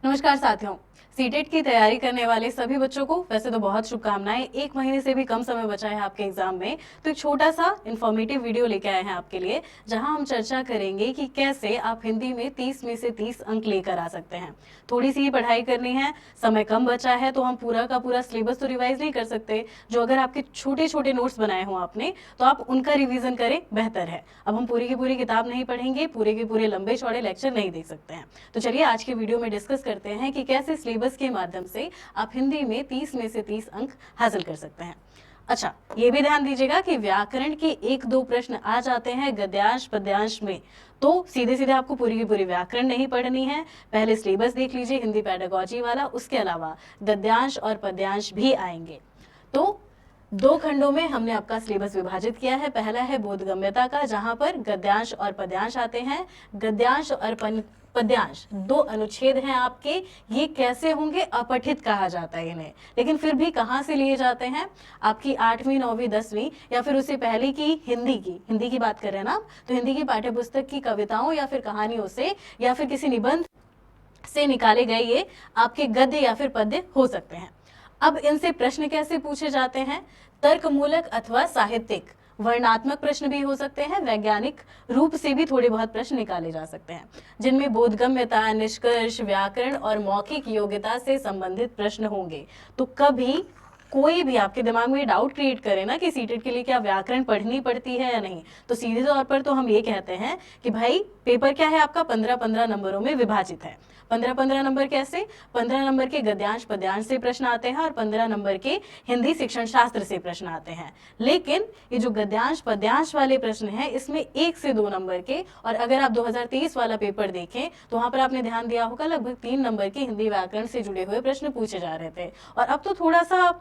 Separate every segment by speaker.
Speaker 1: नमस्कार साथियों। सीटेट की तैयारी करने वाले सभी बच्चों को वैसे तो बहुत शुभकामनाएं। एक महीने से भी कम समय बचा है आपके एग्जाम में, तो एक छोटा सा इन्फॉर्मेटिव वीडियो लेके आए हैं आपके लिए, जहां हम चर्चा करेंगे कि कैसे आप हिंदी में 30 में से 30 अंक लेकर आ सकते हैं। थोड़ी सी पढ़ाई करनी है, समय कम बचा है, तो हम पूरा का पूरा सिलेबस तो रिवाइज नहीं कर सकते। जो अगर आपके छोटे छोटे नोट्स बनाए हों आपने, तो आप उनका रिविजन करें, बेहतर है। अब हम पूरी की पूरी किताब नहीं पढ़ेंगे, पूरे के पूरे लंबे चौड़े लेक्चर नहीं देख सकते हैं। तो चलिए आज के वीडियो में डिस्कस करते हैं कि कैसे सिलेबस के माध्यम से आप हिंदी में 30 में से 30 अंक हासिल कर सकते हैं। अच्छा, ये भी ध्यान दीजिएगा कि व्याकरण के 1-2 प्रश्न आ जाते हैं गद्यांश पद्यांश में, तो सीधे सीधे आपको पूरी की पूरी व्याकरण नहीं पढ़नी है। पहले सिलेबस देख लीजिए हिंदी पेडागोजी वाला, उसके अलावा गद्यांश और पद्यांश भी आएंगे। तो 2 खंडों में हमने आपका सिलेबस विभाजित किया है। पहला है बोधगम्यता का, जहां पर गद्यांश और पद्यांश आते हैं। गद्यांश और पद्यांश 2 अनुच्छेद हैं आपके। ये कैसे होंगे? अपठित कहा जाता है इन्हें, लेकिन फिर भी कहाँ से लिए जाते हैं? आपकी 8वीं 9वीं 10वीं या फिर उससे पहले की हिंदी की बात कर रहे हैं ना, तो हिंदी की पाठ्य पुस्तक की कविताओं या फिर कहानियों से या फिर किसी निबंध से निकाले गए ये आपके गद्य या फिर पद्य हो सकते हैं। अब इनसे प्रश्न कैसे पूछे जाते हैं? तर्कमूलक अथवा साहित्यिक, वर्णात्मक प्रश्न भी हो सकते हैं, वैज्ञानिक रूप से भी थोड़े बहुत प्रश्न निकाले जा सकते हैं, जिनमें बोधगम्यता, निष्कर्ष, व्याकरण और मौखिक योग्यता से संबंधित प्रश्न होंगे। तो कभी कोई भी आपके दिमाग में डाउट क्रिएट करे ना कि सीटेट के लिए क्या व्याकरण पढ़नी पड़ती है या नहीं, तो सीधे तौर पर तो हम ये कहते हैं कि भाई पेपर क्या है आपका 15-15 नंबरों में विभाजित है। 15-15 नंबर कैसे? 15 नंबर के गद्यांश पद्यांश से प्रश्न आते हैं और 15 नंबर के हिंदी शिक्षण शास्त्र से प्रश्न आते हैं। लेकिन ये जो गद्यांश पद्यांश वाले प्रश्न हैं, इसमें 1 से 2 नंबर के, और अगर आप 2023 वाला पेपर देखें तो वहां पर आपने ध्यान दिया होगा लगभग 3 नंबर के हिंदी व्याकरण से जुड़े हुए प्रश्न पूछे जा रहे थे। और अब तो थोड़ा सा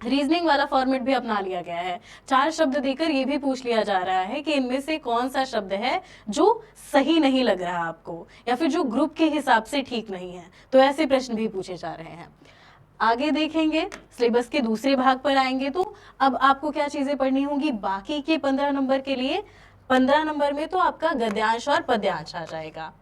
Speaker 1: रीजनिंग वाला फॉर्मेट भी अपना लिया गया है। 4 शब्द देकर ये भी पूछ लिया जा रहा है कि इनमें से कौन सा शब्द है जो सही नहीं लग रहा आपको, या फिर जो ग्रुप के हिसाब से ठीक नहीं है। तो ऐसे प्रश्न भी पूछे जा रहे हैं। आगे देखेंगे, सिलेबस के दूसरे भाग पर आएंगे, तो अब आपको क्या चीजें पढ़नी होंगी बाकी के 15 नंबर के लिए? 15 नंबर में तो आपका गद्यांश और पद्यांश आ जाएगा।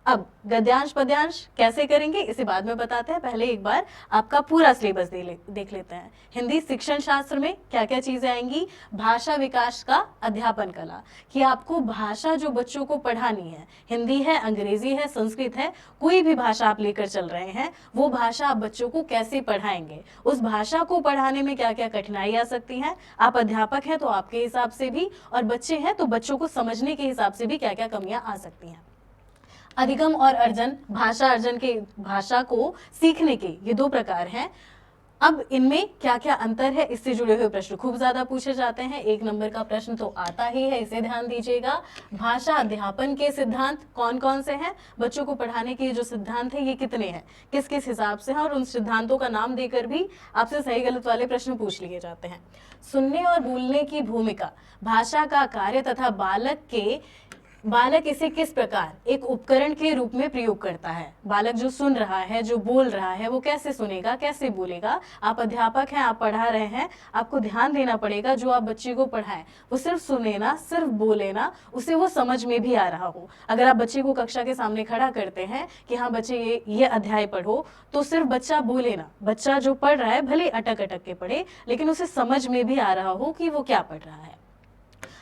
Speaker 1: अब गद्यांश पद्यांश कैसे करेंगे इसे बाद में बताते हैं, पहले एक बार आपका पूरा सिलेबस देख लेते हैं। हिंदी शिक्षण शास्त्र में क्या क्या चीजें आएंगी? भाषा विकास का अध्यापन कला, कि आपको भाषा जो बच्चों को पढ़ानी है, हिंदी है, अंग्रेजी है, संस्कृत है, कोई भी भाषा आप लेकर चल रहे हैं, वो भाषा आप बच्चों को कैसे पढ़ाएंगे, उस भाषा को पढ़ाने में क्या क्या कठिनाई आ सकती हैं। आप अध्यापक हैं तो आपके हिसाब से भी, और बच्चे हैं तो बच्चों को समझने के हिसाब से भी क्या क्या कमियां आ सकती हैं। अधिगम और अर्जन, भाषा अर्जन के, भाषा को सीखने के ये 2 प्रकार हैं। अब इनमें क्या क्या अंतर है, इससे जुड़े हुए प्रश्न खूब ज्यादा पूछे जाते हैं। 1 नंबर का प्रश्न तो आता ही है, इसे ध्यान दीजिएगा। भाषा अध्यापन के सिद्धांत कौन कौन से हैं? बच्चों को पढ़ाने के जो सिद्धांत है ये कितने हैं, किस किस हिसाब से हैं, और उन सिद्धांतों का नाम देकर भी आपसे सही गलत वाले प्रश्न पूछ लिए जाते हैं। सुनने और बोलने की भूमिका, भाषा का कार्य तथा बालक इसे किस प्रकार एक उपकरण के रूप में प्रयोग करता है। बालक जो सुन रहा है, जो बोल रहा है, वो कैसे सुनेगा, कैसे बोलेगा। आप अध्यापक हैं, आप पढ़ा रहे हैं, आपको ध्यान देना पड़ेगा जो आप बच्चे को पढ़ाएं वो सिर्फ सुने ना, सिर्फ बोले ना, उसे वो समझ में भी आ रहा हो। अगर आप बच्चे को कक्षा के सामने खड़ा करते हैं कि हाँ बच्चे ये अध्याय पढ़ो, तो सिर्फ बच्चा बोले ना, बच्चा जो पढ़ रहा है भले अटक अटक के पढ़े, लेकिन उसे समझ में भी आ रहा हो कि वो क्या पढ़ रहा है।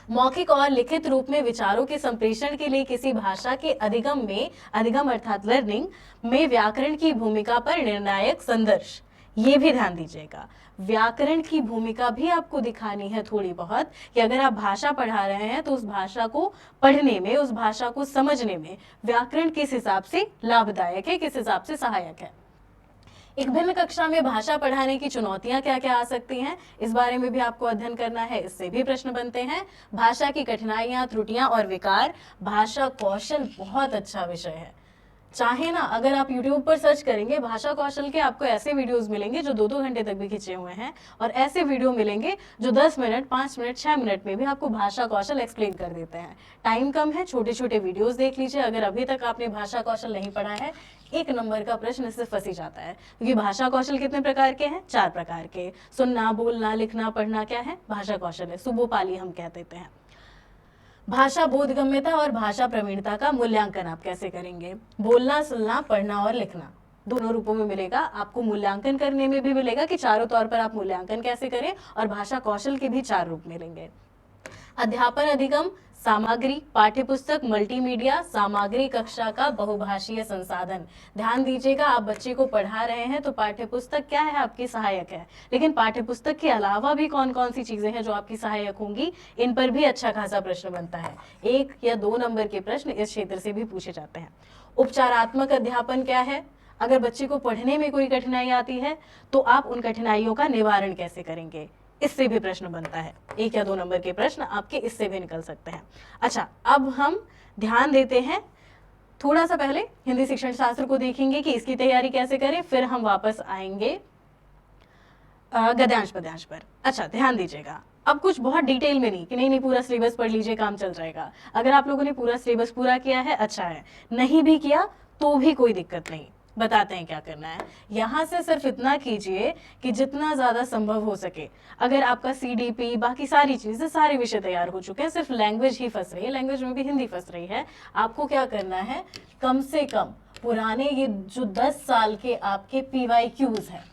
Speaker 1: मौखिक और लिखित रूप में विचारों के संप्रेषण के लिए किसी भाषा के अधिगम अर्थात लर्निंग में व्याकरण की भूमिका पर निर्णायक संदर्श, ये भी ध्यान दीजिएगा। व्याकरण की भूमिका भी आपको दिखानी है थोड़ी बहुत, कि अगर आप भाषा पढ़ा रहे हैं तो उस भाषा को पढ़ने में, उस भाषा को समझने में व्याकरण किस हिसाब से लाभदायक है, किस हिसाब से सहायक है। एक भिन्न कक्षा में भाषा पढ़ाने की चुनौतियां क्या क्या आ सकती हैं, इस बारे में भी आपको अध्ययन करना है, इससे भी प्रश्न बनते हैं। भाषा की कठिनाइयां, त्रुटियां और विकार, भाषा कौशल बहुत अच्छा विषय है। चाहे ना, अगर आप YouTube पर सर्च करेंगे भाषा कौशल के, आपको ऐसे वीडियोस मिलेंगे जो 2-2 घंटे तक भी खिंचे हुए हैं, और ऐसे वीडियो मिलेंगे जो 10 मिनट, 5 मिनट, 6 मिनट में भी आपको भाषा कौशल एक्सप्लेन कर देते हैं। टाइम कम है, छोटे छोटे वीडियोस देख लीजिए। अगर अभी तक आपने भाषा कौशल नहीं पढ़ा है, 1 नंबर का प्रश्न इससे फंसी जाता है, क्योंकि भाषा कौशल कितने प्रकार के हैं? 4 प्रकार के। सुनना, बोलना, लिखना, पढ़ना क्या है? भाषा कौशल है, सुबोपाली हम कह देते हैं। भाषा बोधगम्यता और भाषा प्रवीणता का मूल्यांकन आप कैसे करेंगे? बोलना, सुनना, पढ़ना और लिखना, दोनों रूपों में मिलेगा। आपको मूल्यांकन करने में भी मिलेगा कि चारों तौर पर आप मूल्यांकन कैसे करें, और भाषा कौशल के भी 4 रूप मिलेंगे। अध्यापन अधिगम, सामग्री, पाठ्यपुस्तक, मल्टीमीडिया, सामग्री, कक्षा का बहुभाषीय संसाधन। ध्यान दीजिएगा, आप बच्चे को पढ़ा रहे हैं तो पाठ्यपुस्तक क्या है, आपकी सहायक है, लेकिन पाठ्यपुस्तक के अलावा भी कौन कौन सी चीजें हैं जो आपकी सहायक होंगी, इन पर भी अच्छा खासा प्रश्न बनता है। 1 या 2 नंबर के प्रश्न इस क्षेत्र से भी पूछे जाते हैं। उपचारात्मक अध्यापन क्या है? अगर बच्चे को पढ़ने में कोई कठिनाई आती है तो आप उन कठिनाइयों का निवारण कैसे करेंगे, इससे भी प्रश्न बनता है। 1 या 2 नंबर के प्रश्न आपके इससे भी निकल सकते हैं। अच्छा, अब हम ध्यान देते हैं, थोड़ा सा पहले हिंदी शिक्षण शास्त्र को देखेंगे कि इसकी तैयारी कैसे करें, फिर हम वापस आएंगे गद्यांश पद्यांश पर। अच्छा, ध्यान दीजिएगा, अब कुछ बहुत डिटेल में नहीं कि नहीं पूरा सिलेबस पढ़ लीजिए काम चल जाएगा। अगर आप लोगों ने पूरा सिलेबस पूरा किया है अच्छा है, नहीं भी किया तो भी कोई दिक्कत नहीं, बताते हैं क्या करना है। यहाँ से सिर्फ इतना कीजिए कि जितना ज़्यादा संभव हो सके, अगर आपका CDP बाकी सारी चीज़ें सारे विषय तैयार हो चुके हैं, सिर्फ लैंग्वेज ही फंस रही है, लैंग्वेज में भी हिंदी फंस रही है, आपको क्या करना है, कम से कम पुराने ये जो 10 साल के आपके PYQs हैं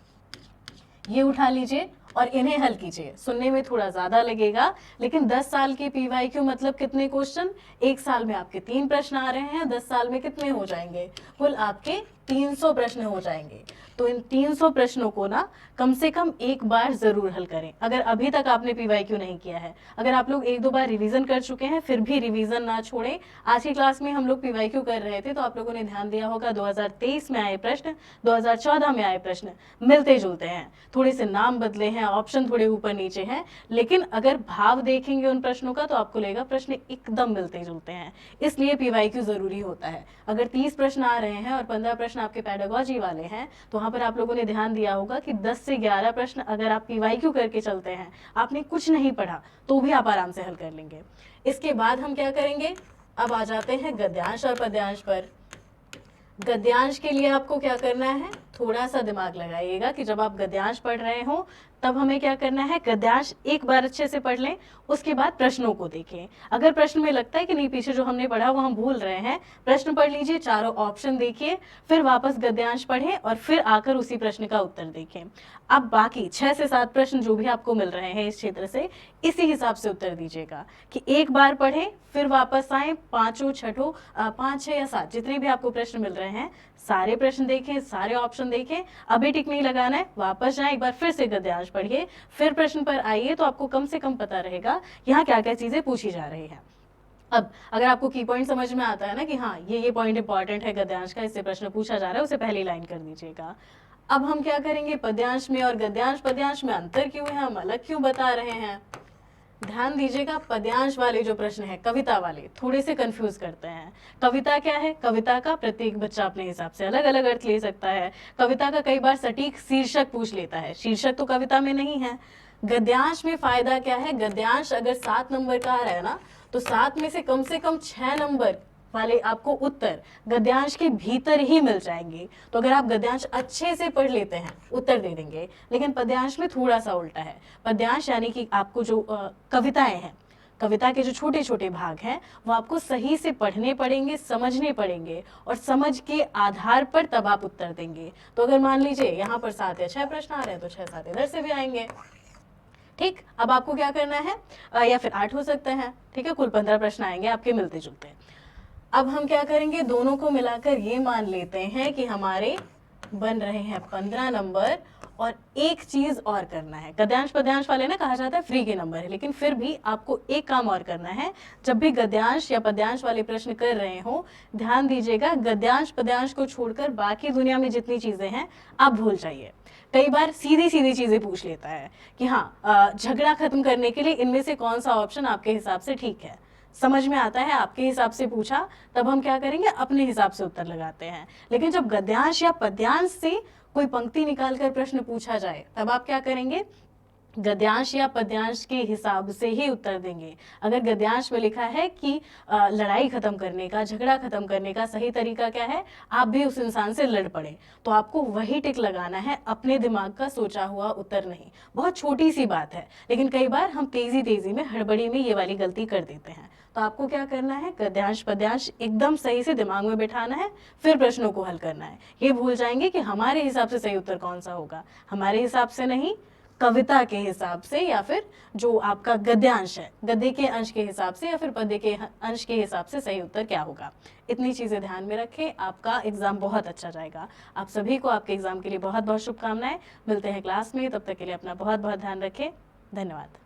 Speaker 1: ये उठा लीजिए और इन्हें हल कीजिए। सुनने में थोड़ा ज़्यादा लगेगा, लेकिन 10 साल के PYQ मतलब कितने क्वेश्चन, 1 साल में आपके 3 प्रश्न आ रहे हैं, 10 साल में कितने हो जाएंगे, कुल आपके 300 प्रश्न हो जाएंगे। तो इन 300 प्रश्नों को ना कम से कम एक बार जरूर हल करें। अगर अभी तक आपने PYQ नहीं किया है, अगर आप लोग 1-2 बार रिवीजन कर चुके हैं फिर भी रिवीजन ना छोड़ें। आज की क्लास में हम लोग PYQ कर रहे थे तो आप लोगों ने ध्यान दिया होगा 2023 में आए प्रश्न, 2014 में आए प्रश्न मिलते जुलते हैं, थोड़े से नाम बदले हैं, ऑप्शन थोड़े ऊपर नीचे हैं, लेकिन अगर भाव देखेंगे उन प्रश्नों का तो आपको लगेगा प्रश्न एकदम मिलते जुलते हैं। इसलिए PYQ जरूरी होता है। अगर 30 प्रश्न आ रहे हैं और 15 प्रश्न आपके पेडागोजी वाले हैं तो वहां पर आप लोगों ने ध्यान दिया होगा कि 10 से 11 प्रश्न अगर आप PYQ करके चलते हैं, आपने कुछ नहीं पढ़ा तो भी आप आराम से हल कर लेंगे। इसके बाद हम क्या करेंगे, अब आ जाते हैं गद्यांश और पद्यांश पर। गद्यांश के लिए आपको क्या करना है, थोड़ा सा दिमाग लगाइएगा कि जब आप गद्यांश पढ़ रहे हो तब हमें क्या करना है, गद्यांश एक बार अच्छे से पढ़ लें, उसके बाद प्रश्नों को देखें। अगर प्रश्न में लगता है कि नहीं पीछे जो हमने पढ़ा वो हम भूल रहे हैं, प्रश्न पढ़ लीजिए, चारों ऑप्शन देखिए, फिर वापस गद्यांश पढ़ें और फिर आकर उसी प्रश्न का उत्तर देखें। अब बाकी 6 से 7 प्रश्न जो भी आपको मिल रहे हैं इस क्षेत्र से, इसी हिसाब से उत्तर दीजिएगा कि एक बार पढ़ें फिर वापस आए, 5 6 या 7 जितने भी आपको प्रश्न मिल रहे हैं सारे प्रश्न देखें, सारे ऑप्शन देखें, अभी टिक नहीं लगाना है, वापस जाएं, एक बार फिर से गद्यांश पढ़िए, फिर प्रश्न पर आइए, तो आपको कम से कम पता रहेगा यहाँ क्या क्या चीजें पूछी जा रही है। अब अगर आपको की पॉइंट समझ में आता है ना कि हाँ ये पॉइंट इंपॉर्टेंट है गद्यांश का, इससे प्रश्न पूछा जा रहा है, उसे पहली लाइन कर दीजिएगा। अब हम क्या करेंगे, पद्यांश में और गद्यांश पद्यांश में अंतर क्यों है, हम अलग क्यों बता रहे हैं। ध्यान दीजिएगा, पद्यांश वाले जो प्रश्न है, कविता वाले, थोड़े से कंफ्यूज करते हैं। कविता क्या है, कविता का प्रत्येक बच्चा अपने हिसाब से अलग अलग अर्थ ले सकता है। कविता का कई बार सटीक शीर्षक पूछ लेता है, शीर्षक तो कविता में नहीं है। गद्यांश में फायदा क्या है, गद्यांश अगर 7 नंबर का आ रहा है ना, तो 7 में से कम 6 नंबर वाले आपको उत्तर गद्यांश के भीतर ही मिल जाएंगे। तो अगर आप गद्यांश अच्छे से पढ़ लेते हैं उत्तर दे देंगे। लेकिन पद्यांश में थोड़ा सा उल्टा है। पद्यांश यानी कि आपको जो कविताएं हैं, कविता के जो छोटे छोटे भाग हैं वो आपको सही से पढ़ने पड़ेंगे, समझने पड़ेंगे, और समझ के आधार पर तब आप उत्तर देंगे। तो अगर मान लीजिए यहाँ पर 7 या 6 प्रश्न आ रहे हैं तो 6-7 इधर से भी आएंगे। ठीक, अब आपको क्या करना है, या फिर 8 हो सकते हैं, ठीक है, कुल 15 प्रश्न आएंगे आपके मिलते जुलते। अब हम क्या करेंगे, दोनों को मिलाकर ये मान लेते हैं कि हमारे बन रहे हैं 15 नंबर, और एक चीज और करना है। गद्यांश पद्यांश वाले ना कहा जाता है फ्री के नंबर है, लेकिन फिर भी आपको एक काम और करना है। जब भी गद्यांश या पद्यांश वाले प्रश्न कर रहे हो, ध्यान दीजिएगा, गद्यांश पद्यांश को छोड़कर बाकी दुनिया में जितनी चीजें हैं आप भूल जाइए। कई बार सीधी सीधी चीजें पूछ लेता है कि हाँ झगड़ा खत्म करने के लिए इनमें से कौन सा ऑप्शन आपके हिसाब से ठीक है, समझ में आता है, आपके हिसाब से पूछा, तब हम क्या करेंगे, अपने हिसाब से उत्तर लगाते हैं। लेकिन जब गद्यांश या पद्यांश से कोई पंक्ति निकाल कर प्रश्न पूछा जाए तब आप क्या करेंगे, गद्यांश या पद्यांश के हिसाब से ही उत्तर देंगे। अगर गद्यांश में लिखा है कि लड़ाई खत्म करने का, झगड़ा खत्म करने का सही तरीका क्या है, आप भी उस इंसान से लड़ पड़े, तो आपको वही टिक लगाना है, अपने दिमाग का सोचा हुआ उत्तर नहीं। बहुत छोटी सी बात है, लेकिन कई बार हम तेजी में हड़बड़ी में ये वाली गलती कर देते हैं। तो आपको क्या करना है, गद्यांश पद्यांश एकदम सही से दिमाग में बिठाना है, फिर प्रश्नों को हल करना है। ये भूल जाएंगे कि हमारे हिसाब से सही उत्तर कौन सा होगा, हमारे हिसाब से नहीं, कविता के हिसाब से, या फिर जो आपका गद्यांश है गद्य के अंश के हिसाब से, या फिर पद्य के अंश के हिसाब से सही उत्तर क्या होगा। इतनी चीजें ध्यान में रखें, आपका एग्जाम बहुत अच्छा जाएगा। आप सभी को आपके एग्जाम के लिए बहुत बहुत शुभकामनाएं। मिलते हैं क्लास में, तब तक के लिए अपना बहुत बहुत ध्यान रखें। धन्यवाद।